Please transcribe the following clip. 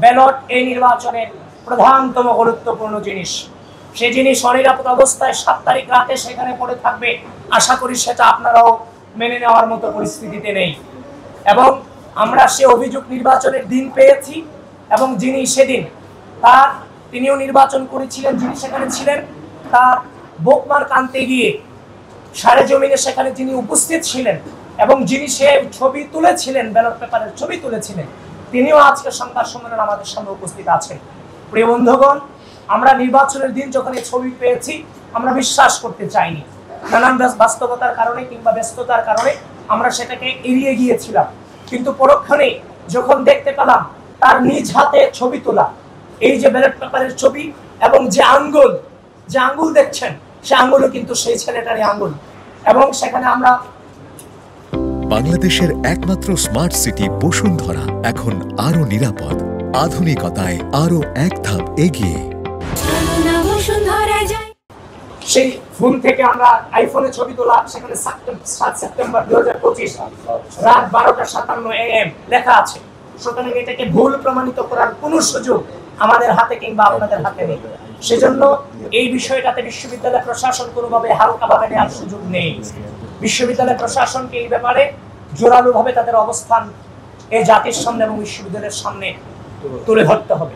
Ballot এই নির্বাচনের প্রধানতম গুরুত্বপূর্ণ জিনিস। সেই জিনিস অনিরাপদ অবস্থায় 7 তারিখ রাতে সেখানে পড়ে থাকবে। আশা করি সেটা আপনারাও মেনে নেওয়ার মতো পরিস্থিতিতে নেই। এবং আমরা সে অভিযোগ নির্বাচনের দিন পেয়েছি, এবং যিনি সেদিন তিনিও নির্বাচন করেছিলেন, যিনি সেখানে ছিলেন, তার বোকমার কানতে গিয়ে সারেজমিনে সেখানে যিনি উপস্থিত ছিলেন এবং যিনি সে ছবি তুলেছিলেন, ব্যালট পেপারের ছবি তুলেছিলেন, তিনিও আজকে সংবাদ সম্মেলনে আমাদের সামনে উপস্থিত আছেন। প্রিয় বন্ধুগণ, আমরা নির্বাচনের দিন যখন এই ছবি পেয়েছি, আমরা বিশ্বাস করতে চাইনি। নানান বাস্তবতার কারণে কিংবা ব্যস্ততার কারণে আমরা সেটাকে এড়িয়ে গিয়েছিলাম। কিন্তু পরক্ষণে যখন দেখতে পেলাম তার নিজ হাতে ছবি তোলা এই যে ব্যালট পেপারের ছবি, এবং যে আঙ্গুল দেখছেন, সে আঙ্গুলও কিন্তু সেই ছেলেটারই আঙ্গুল। এবং সেখানে আমরা বাংলাদেশের একমাত্র স্মার্ট সিটি বসুন্ধরা এখন আরো নিরাপদ, আধুনিকতায় আরো এক ধাপ এগিয়ে। সেই ফোন থেকে আমরা আইফোনে ছবি তোলা, সেখানে 7 সেপ্টেম্বর 2025 রাত 12:57 AM লেখা আছে। সুতরাং এটাকে ভুল প্রমাণিত করার কোনো সুযোগ আমাদের হাতে কিংবা আপনাদের হাতে নেই। সেজন্য এই বিষয়টাতে বিশ্ববিদ্যালয় প্রশাসন কোনোভাবে হালকাভাবে নেওয়ার সুযোগ নেই। বিশ্ববিদ্যালয় প্রশাসনকে এই ব্যাপারে জোরালোভাবে তাদের অবস্থান এই জাতির সামনে এবং বিশ্ববিদ্যালয়ের সামনে তুলে ধরতে হবে।